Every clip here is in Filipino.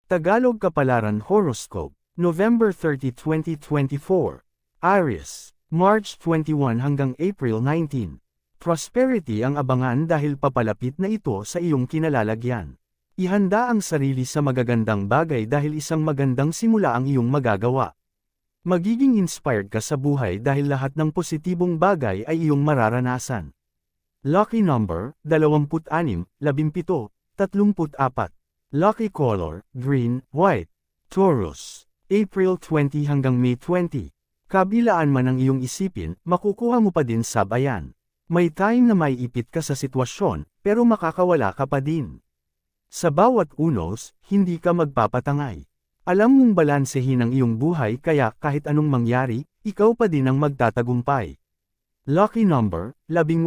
Tagalog Kapalaran Horoscope, November 30, 2024. Aries, March 21 hanggang April 19. Prosperity ang abangan dahil papalapit na ito sa iyong kinalalagyan. Ihanda ang sarili sa magagandang bagay dahil isang magandang simula ang iyong magagawa. Magiging inspired ka sa buhay dahil lahat ng positibong bagay ay iyong mararanasan. Lucky number, 26, 17, 34. Lucky color, green, white. Taurus, April 20 hanggang May 20. Kabilaan man ang iyong isipin, makukuha mo pa din sabayan. May time na maiipit ka sa sitwasyon, pero makakawala ka pa din. Sa bawat unos, hindi ka magpapatangay. Alam mong balansehin ang iyong buhay kaya kahit anong mangyari, ikaw pa din ang magtatagumpay. Lucky number, 18,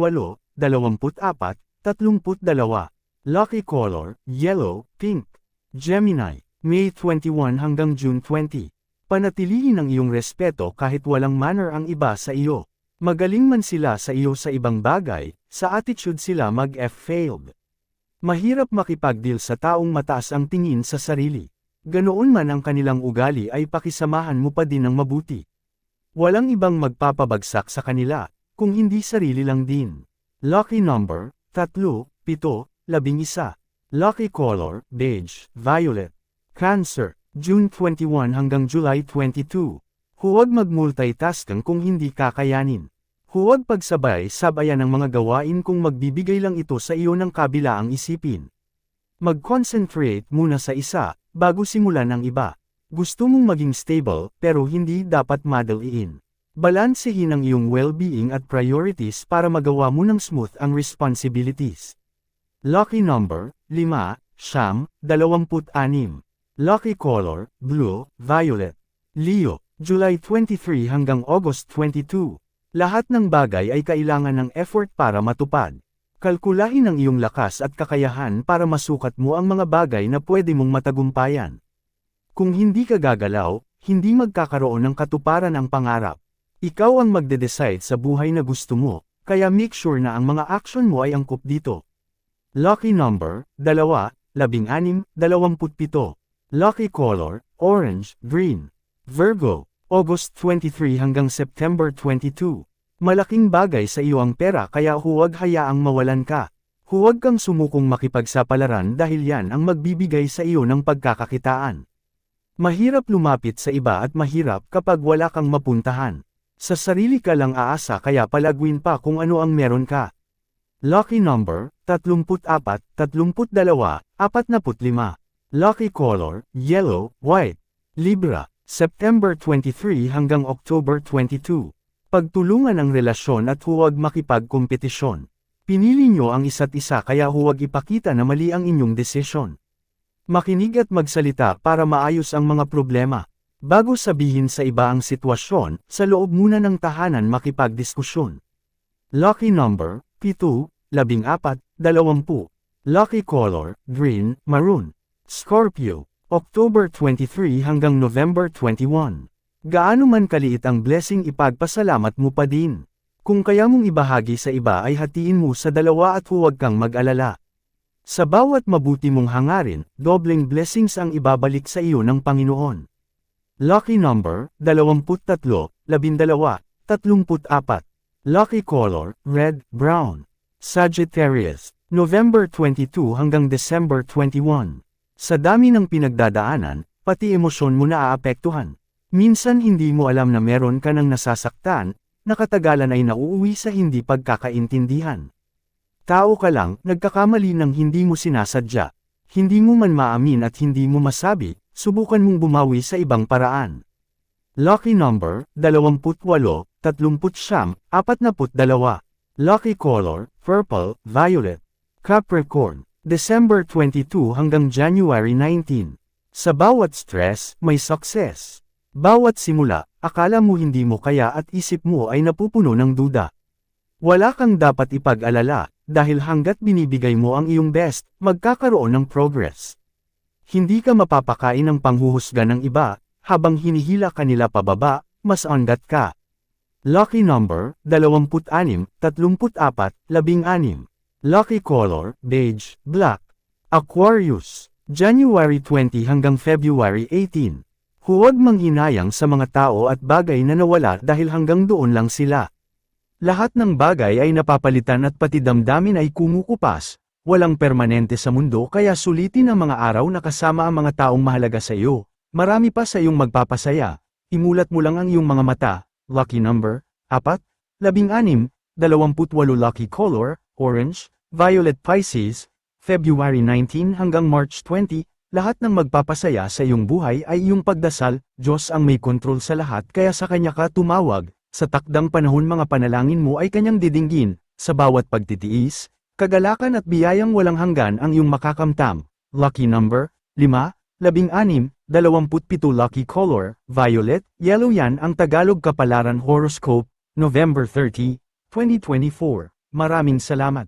24, 32. Lucky color, yellow, pink. Gemini, May 21 hanggang June 20. Panatilihin ang iyong respeto kahit walang manner ang iba sa iyo. Magaling man sila sa iyo sa ibang bagay, sa attitude sila mag-failed. Mahirap makipagdeal sa taong mataas ang tingin sa sarili. Ganoon man ang kanilang ugali ay pakisamahan mo pa din ng mabuti. Walang ibang magpapabagsak sa kanila, kung hindi sarili lang din. Lucky number, 3, 7, 11. Lucky color, beige, violet. Cancer, June 21 hanggang July 22. Huwag mag-multitasking kung hindi kakayanin. Huwag pagsabay-sabayan ang mga gawain kung magbibigay lang ito sa iyo ng kabilaang isipin. Mag-concentrate muna sa isa, bago simulan ang iba. Gusto mong maging stable, pero hindi dapat madaliin. Balansehin ang iyong well-being at priorities para magawa mo ng smooth ang responsibilities. Lucky number, 5, 26. Lucky color, blue, violet. Leo, July 23 hanggang August 22. Lahat ng bagay ay kailangan ng effort para matupad. Kalkulahin ang iyong lakas at kakayahan para masukat mo ang mga bagay na pwede mong matagumpayan. Kung hindi ka gagalaw, hindi magkakaroon ng katuparan ang pangarap. Ikaw ang magde-decide sa buhay na gusto mo, kaya make sure na ang mga action mo ay angkop dito. Lucky number, 2, 16, 27. Lucky color, orange, green. Virgo, August 23 hanggang September 22. Malaking bagay sa iyo ang pera kaya huwag hayaang mawalan ka. Huwag kang sumukong makipagsapalaran dahil yan ang magbibigay sa iyo ng pagkakakitaan. Mahirap lumapit sa iba at mahirap kapag wala kang mapuntahan. Sa sarili ka lang aasa kaya palagwin pa kung ano ang meron ka. Lucky number, 34, 32, 45. Lucky color, yellow, white. Libra, September 23 hanggang October 22. Pagtulungan ang relasyon at huwag makipagkompetisyon. Pinili nyo ang isa't isa kaya huwag ipakita na mali ang inyong desisyon. Makinig at magsalita para maayos ang mga problema. Bago sabihin sa iba ang sitwasyon, sa loob muna ng tahanan makipagdiskusyon. Lucky number, 7, 14, 20. Lucky color, green, maroon. Scorpio, October 23 hanggang November 21. Gaano man kaliit ang blessing ipagpasalamat mo pa din. Kung kaya mong ibahagi sa iba ay hatiin mo sa dalawa at huwag kang mag-alala. Sa bawat mabuti mong hangarin, dobleng blessings ang ibabalik sa iyo ng Panginoon. Lucky number, 23, 12, 34. Lucky color, red, brown. Sagittarius, November 22 hanggang December 21. Sa dami ng pinagdadaanan, pati emosyon mo na aapektuhan. Minsan hindi mo alam na meron ka ng nasasaktan, nakatagalan ay nauuwi sa hindi pagkakaintindihan. Tao ka lang, nagkakamali ng hindi mo sinasadya. Hindi mo man maamin at hindi mo masabi, subukan mong bumawi sa ibang paraan. Lucky number, 28, 39, 42. Lucky color, purple, violet. Capricorn, December 22 hanggang January 19. Sa bawat stress, may success. Bawat simula, akala mo hindi mo kaya at isip mo ay napupuno ng duda. Wala kang dapat ipag-alala, dahil hanggat binibigay mo ang iyong best, magkakaroon ng progress. Hindi ka mapapakain ng panghuhusga ng iba, habang hinihila kanila pababa, mas angat ka. Lucky number, 26, 34, 16. Lucky color, beige, black. Aquarius, January 20 hanggang February 18. Huwag manghinayang sa mga tao at bagay na nawala dahil hanggang doon lang sila. Lahat ng bagay ay napapalitan at pati damdamin ay kumukupas. Walang permanente sa mundo kaya sulitin ang mga araw na kasama ang mga taong mahalaga sa iyo. Marami pa sa iyong magpapasaya. Imulat mo lang ang iyong mga mata. Lucky number, 4, 16, 28 lucky color, orange, violet Pisces, February 19 hanggang March 20, lahat ng magpapasaya sa iyong buhay ay iyong pagdasal, Diyos ang may kontrol sa lahat kaya sa Kanya ka tumawag, sa takdang panahon mga panalangin mo ay Kanyang didinggin, sa bawat pagtitiis, kagalakan at biyayang walang hanggan ang iyong makakamtam. Lucky number, 5, 16, 27 lucky color, violet, yellow. Yan ang Tagalog Kapalaran Horoscope, November 30, 2024. Maraming salamat.